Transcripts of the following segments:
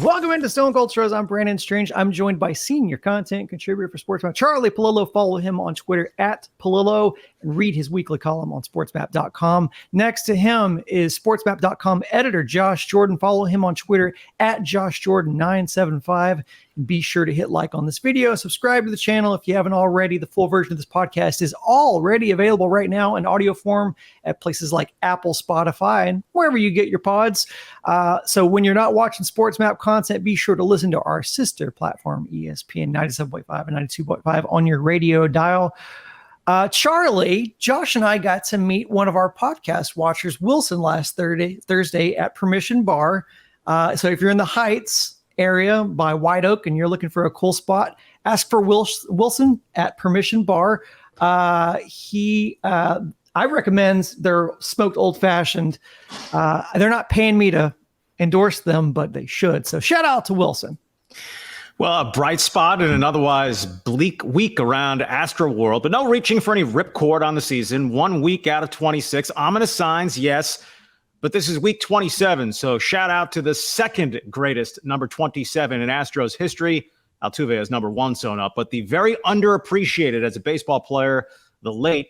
Welcome into Stone Cold Stros. I'm Brandon Strange. I'm joined by senior content contributor for SportsMap, Charlie Palillo. Follow him on Twitter at Palillo and read his weekly column on sportsmap.com. Next to him is sportsmap.com editor Josh Jordan. Follow him on Twitter at JoshJordan975. And be sure to hit like on this video. Subscribe to the channel if you haven't already. The full version of this podcast is already available right now in audio form at places like Apple, Spotify, and wherever you get your pods. So when you're not watching SportsMap content, be sure to listen to our sister platform, ESPN 97.5 and 92.5 on your radio dial. Charlie, Josh and I got to meet one of our podcast watchers, Wilson, last Thursday at Permission Bar. So if you're in the Heights area by White Oak and you're looking for a cool spot, ask for Wilson at Permission Bar. I recommend their smoked old fashioned. They're not paying me to endorse them, but they should. So shout out to Wilson. Well, a bright spot in an otherwise bleak week around Astro World, but no reaching for any ripcord on the season. 1 week out of 26. Ominous signs, yes, but this is week 27. So shout out to the second greatest number 27 in Astros history. Altuve is number 1 sewn up, but the very underappreciated as a baseball player, the late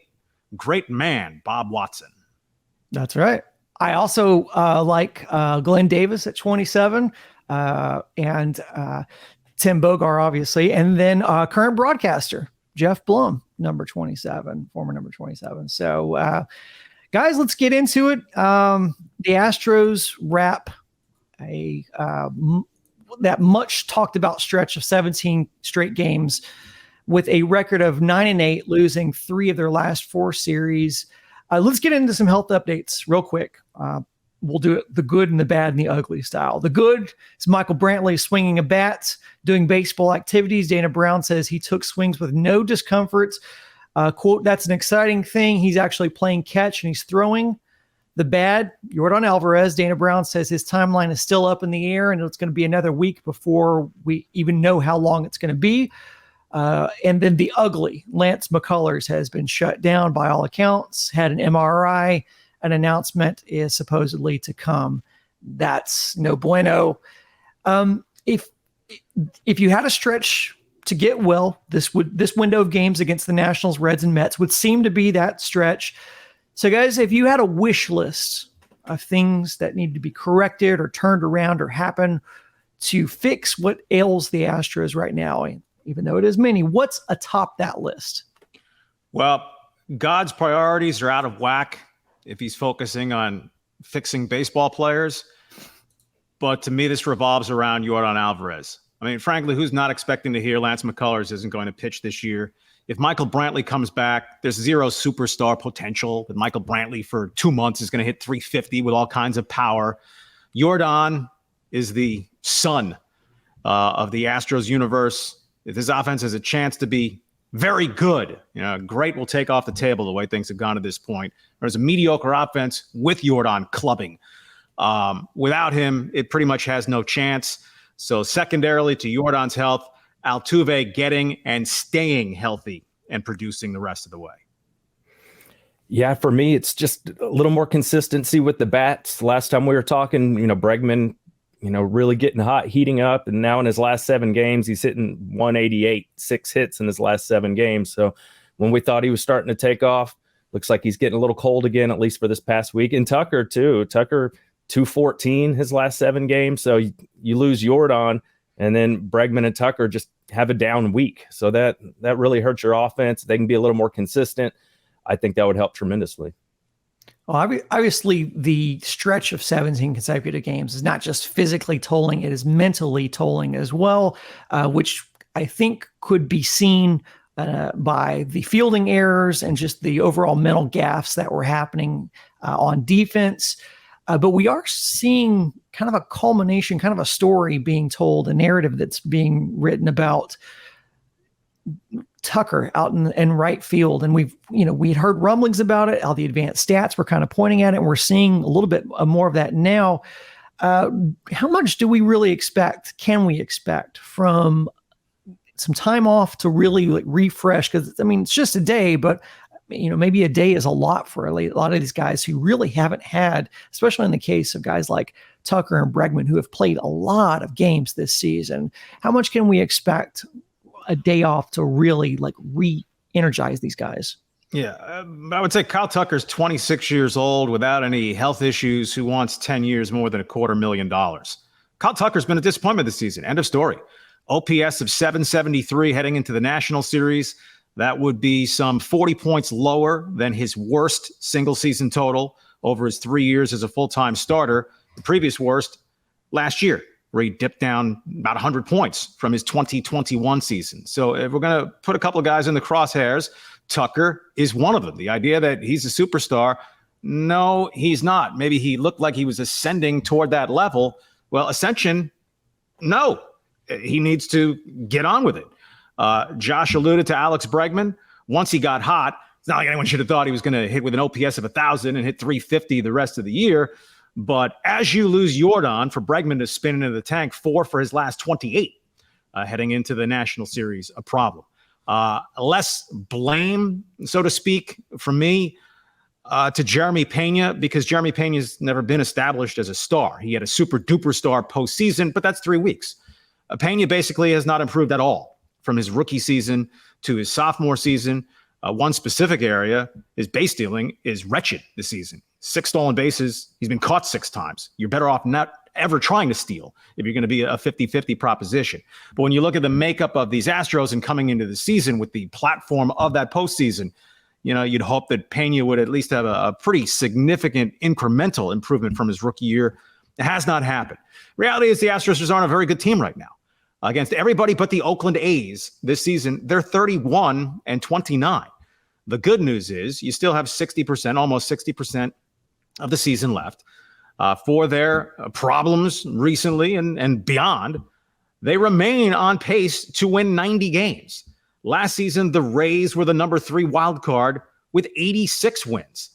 great man, Bob Watson. That's right. I also like Glenn Davis at 27 and Tim Bogar, obviously, and then current broadcaster Jeff Blum, number 27, former number 27. So, guys, let's get into it. The Astros wrap that much talked about stretch of 17 straight games with a record of 9-8, losing 3 of their last 4 series. Let's get into some health updates real quick. We'll do it the good and the bad and the ugly style. The good is Michael Brantley swinging a bat, doing baseball activities. Dana Brown says he took swings with no discomfort. Quote, that's an exciting thing. He's actually playing catch and he's throwing. The bad, Yordan Alvarez. Dana Brown says his timeline is still up in the air and it's going to be another week before we even know how long it's going to be. And then the ugly, Lance McCullers has been shut down by all accounts, had an MRI. An announcement is supposedly to come. That's no bueno. If you had a stretch to get well, this window of games against the Nationals, Reds, and Mets would seem to be that stretch. So, guys, if you had a wish list of things that need to be corrected or turned around or happen to fix what ails the Astros right now, even though it is many, what's atop that list? Well, God's priorities are out of whack if he's focusing on fixing baseball players. But to me, this revolves around Yordan Alvarez. I mean, frankly, who's not expecting to hear Lance McCullers isn't going to pitch this year? If Michael Brantley comes back, there's zero superstar potential. But Michael Brantley for 2 months is going to hit 350 with all kinds of power. Yordan is the sun of the Astros universe. If this offense has a chance to be very good, great will take off the table the way things have gone to this point. There's a mediocre offense with Yordan clubbing. Without him, it pretty much has no chance. So secondarily to Yordan's health, Altuve getting and staying healthy and producing the rest of the way. Yeah, for me, it's just a little more consistency with the bats. Last time we were talking, Bregman, really getting hot, heating up. And now in his last 7 games, he's hitting 188, 6 hits in his last 7 games. So when we thought he was starting to take off, looks like he's getting a little cold again, at least for this past week. And Tucker, too. Tucker, 214 his last 7 games. So you lose Yordan, and then Bregman and Tucker just have a down week. So that really hurts your offense. They can be a little more consistent. I think that would help tremendously. Well, obviously, the stretch of 17 consecutive games is not just physically tolling, it is mentally tolling as well, which I think could be seen by the fielding errors and just the overall mental gaffes that were happening on defense. But we are seeing kind of a culmination, kind of a story being told, a narrative that's being written about Tucker out in right field. And we'd heard rumblings about it, how the advanced stats were kind of pointing at it. And we're seeing a little bit more of that now. How much do we really expect? Can we expect from some time off to really refresh? Because it's just a day, but maybe a day is a lot for a lot of these guys who really haven't had, especially in the case of guys like Tucker and Bregman, who have played a lot of games this season. How much can we expect a day off to really like re-energize these guys? Yeah, I would say Kyle Tucker's 26 years old without any health issues who wants 10 years more than $250,000. Kyle Tucker's been a disappointment this season. End of story. OPS of 773 heading into the National Series. That would be some 40 points lower than his worst single season total over his 3 years as a full-time starter. The previous worst last year, where he dipped down about 100 points from his 2021 season. So if we're going to put a couple of guys in the crosshairs, Tucker is one of them. The idea that he's a superstar, no, he's not. Maybe he looked like he was ascending toward that level. Well, ascension, no. He needs to get on with it. Josh alluded to Alex Bregman. Once he got hot, it's not like anyone should have thought he was going to hit with an OPS of 1,000 and hit 350 the rest of the year. But as you lose Jordan, for Bregman to spin into the tank, 4 for his last 28 heading into the National Series, a problem. Less blame, so to speak, from me to Jeremy Pena, because Jeremy Pena's never been established as a star. He had a super duper star postseason, but that's 3 weeks. Pena basically has not improved at all from his rookie season to his sophomore season. One specific area, his base stealing is wretched this season. 6 stolen bases. He's been caught 6 times. You're better off not ever trying to steal if you're going to be a 50-50 proposition. But when you look at the makeup of these Astros and coming into the season with the platform of that postseason, you know, you'd hope that Pena would at least have a pretty significant incremental improvement from his rookie year. It has not happened. Reality is the Astros aren't a very good team right now. Against everybody but the Oakland A's this season, they're 31-29. The good news is you still have 60%, almost 60% of the season left. For their problems recently and beyond, they remain on pace to win 90 games. Last season, the Rays were the number 3 wild card with 86 wins.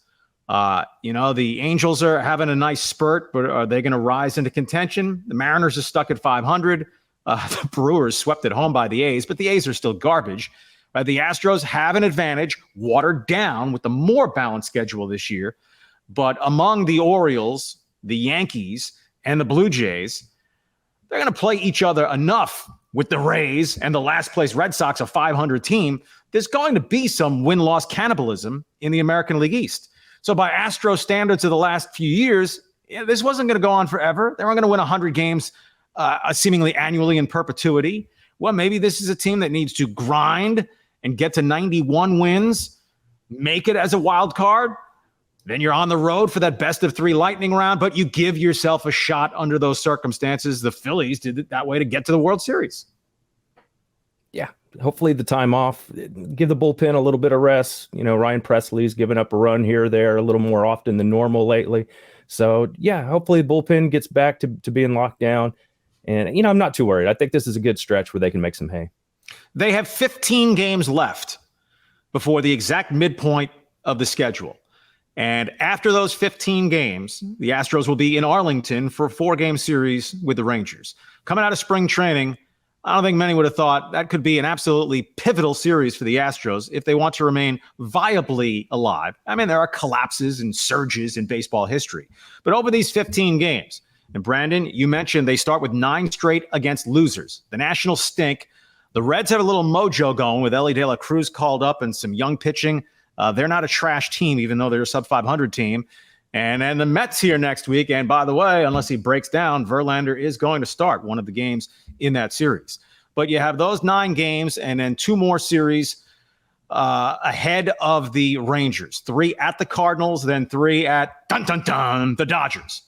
The Angels are having a nice spurt, but are they going to rise into contention? The Mariners are stuck at 500. The Brewers swept at home by the A's, but the A's are still garbage. The Astros have an advantage, watered down with the more balanced schedule this year. But among the Orioles, the Yankees, and the Blue Jays, they're going to play each other enough with the Rays and the last place Red Sox, a 500 team. There's going to be some win-loss cannibalism in the American League East. So by Astros standards of the last few years, this wasn't going to go on forever. They weren't going to win 100 games seemingly annually in perpetuity. Well, maybe this is a team that needs to grind and get to 91 wins, make it as a wild card. Then you're on the road for that best of 3 lightning round, but you give yourself a shot under those circumstances. The Phillies did it that way to get to the World Series. Yeah, hopefully the time off, give the bullpen a little bit of rest. You know, Ryan Presley's given up a run here or there a little more often than normal lately. So, yeah, hopefully the bullpen gets back to being locked down. And, you know, I'm not too worried. I think this is a good stretch where they can make some hay. They have 15 games left before the exact midpoint of the schedule. And after those 15 games, the Astros will be in Arlington for a 4-game series with the Rangers. Coming out of spring training, I don't think many would have thought that could be an absolutely pivotal series for the Astros if they want to remain viably alive. I mean, there are collapses and surges in baseball history. But over these 15 games, and Brandon, you mentioned they start with 9 straight against losers. The Nationals stink. The Reds have a little mojo going with Ellie De La Cruz called up and some young pitching. They're not a trash team, even though they're a sub-500 team. And then the Mets here next week. And by the way, unless he breaks down, Verlander is going to start one of the games in that series. But you have those 9 games and then 2 more series ahead of the Rangers. 3 at the Cardinals, then 3 at the Dodgers.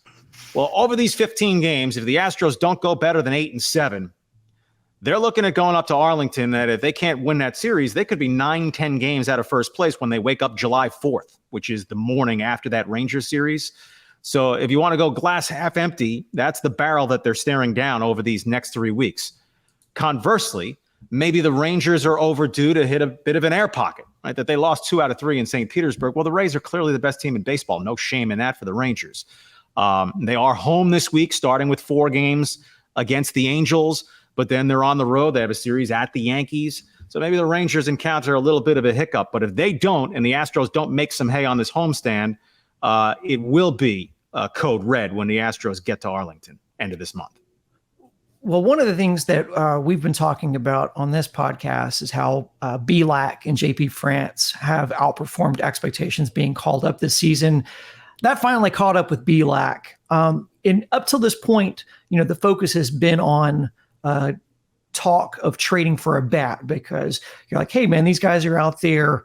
Well, over these 15 games, if the Astros don't go better than 8-7, they're looking at going up to Arlington that if they can't win that series, they could be 9-10 games out of first place when they wake up July 4th, which is the morning after that Rangers series. So if you want to go glass half empty, that's the barrel that they're staring down over these next 3 weeks. Conversely, maybe the Rangers are overdue to hit a bit of an air pocket, right? That they lost 2 out of 3 in St. Petersburg. Well, the Rays are clearly the best team in baseball. No shame in that for the Rangers. They are home this week, starting with 4 games against the Angels. But then they're on the road. They have a series at the Yankees. So maybe the Rangers encounter a little bit of a hiccup. But if they don't, and the Astros don't make some hay on this homestand, it will be code red when the Astros get to Arlington end of this month. Well, one of the things that we've been talking about on this podcast is how Belak and JP France have outperformed expectations being called up this season. That finally caught up with Belak. And up till this point, the focus has been on talk of trading for a bat, because you're like, hey, man, these guys are out there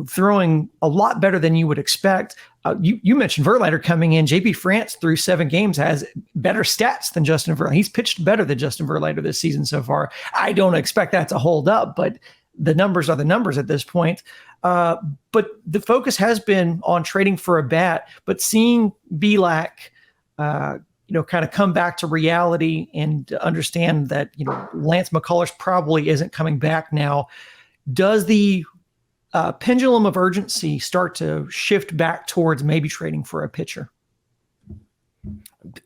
throwing a lot better than you would expect. You mentioned Verlander coming in. JP France through 7 games has better stats than Justin Verlander. He's pitched better than Justin Verlander this season so far. I don't expect that to hold up, but the numbers are the numbers at this point. But the focus has been on trading for a bat, but seeing Belak, kind of come back to reality and understand that, Lance McCullers probably isn't coming back now. Does the pendulum of urgency start to shift back towards maybe trading for a pitcher?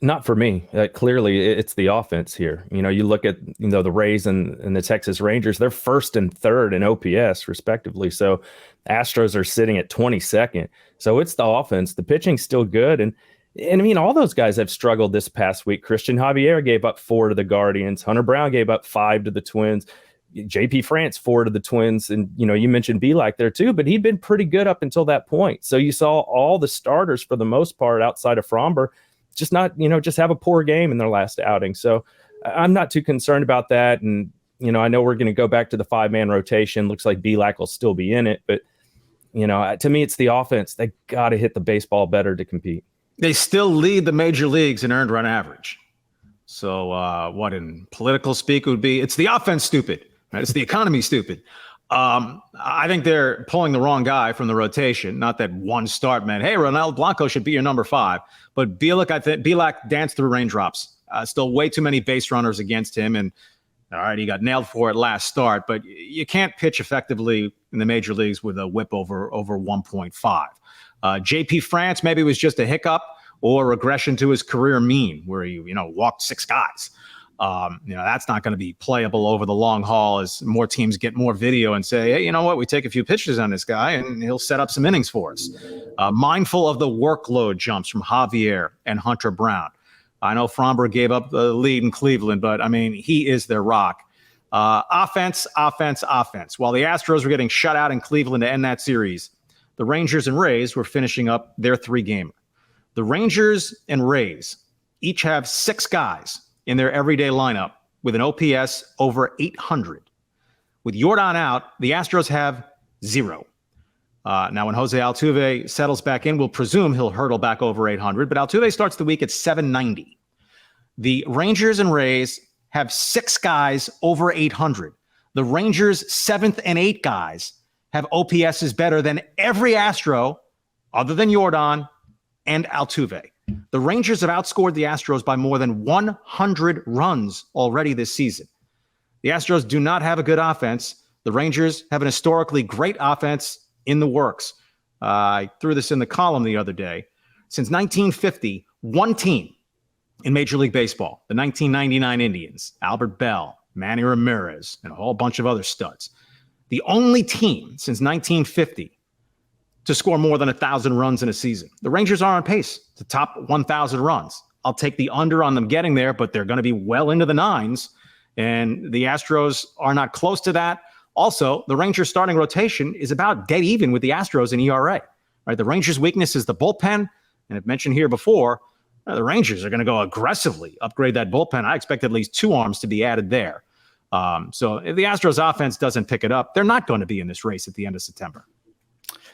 Not for me. Clearly, it's the offense here. You look at the Rays and the Texas Rangers; they're first and third in OPS, respectively. So, Astros are sitting at 22nd. So it's the offense. The pitching's still good, and I mean, all those guys have struggled this past week. Christian Javier gave up 4 to the Guardians. Hunter Brown gave up 5 to the Twins. JP France 4 to the Twins, and you mentioned Belak there too, but he'd been pretty good up until that point. So you saw all the starters for the most part outside of Fromber just have a poor game in their last outing. So I'm not too concerned about that. And I know we're going to go back to the 5-man rotation. Looks like Belak will still be in it, but to me it's the offense. They got to hit the baseball better to compete. They still lead the major leagues in earned run average. So what in political speak would be, it's the offense stupid. Right? It's the economy stupid. I think they're pulling the wrong guy from the rotation. Not that one start meant, hey, Ronaldo Blanco should be your number 5. But Belak danced through raindrops. Still way too many base runners against him. And all right, he got nailed for it last start. But you can't pitch effectively in the major leagues with a whip over 1.5. JP France maybe was just a hiccup or regression to his career mean, where he walked 6 guys. That's not going to be playable over the long haul as more teams get more video and say, hey, you know what, we take a few pitches on this guy and he'll set up some innings for us. Mindful of the workload jumps from Javier and Hunter Brown. I know Fromber gave up the lead in Cleveland, but I mean, he is their rock. Offense. While the Astros were getting shut out in Cleveland to end that series, the Rangers and Rays were finishing up their 3-gamer. The Rangers and Rays each have 6 guys in their everyday lineup with an OPS over 800. With Yordan out, the Astros have 0. Now, when Jose Altuve settles back in, we'll presume he'll hurdle back over 800, but Altuve starts the week at 790. The Rangers and Rays have 6 guys over 800. The Rangers' 7th and 8th guys have OPSs better than every Astro other than Yordan and Altuve. The Rangers have outscored the Astros by more than 100 runs already this season. The Astros do not have a good offense. The Rangers have an historically great offense in the works. I threw this in the column the other day. Since 1950, one team in Major League Baseball, the 1999 Indians, Albert Bell, Manny Ramirez, and a whole bunch of other studs. The only team since 1950 to score more than 1,000 runs in a season. The Rangers are on pace to top 1,000 runs. I'll take the under on them getting there, but they're going to be well into the 9s, and the Astros are not close to that. Also, the Rangers starting rotation is about dead even with the Astros in ERA. Right? The Rangers' weakness is the bullpen, and I've mentioned here before, the Rangers are going to go aggressively upgrade that bullpen. I expect at least 2 arms to be added there. So if the Astros offense doesn't pick it up, they're not going to be in this race at the end of September.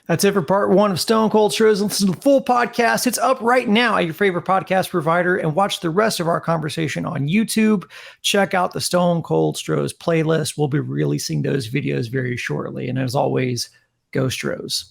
That's it for part 1 of Stone Cold Stros. Listen to the full podcast. It's up right now at your favorite podcast provider, and watch the rest of our conversation on YouTube. Check out the Stone Cold Stros playlist. We'll be releasing those videos very shortly. And as always, go Stros.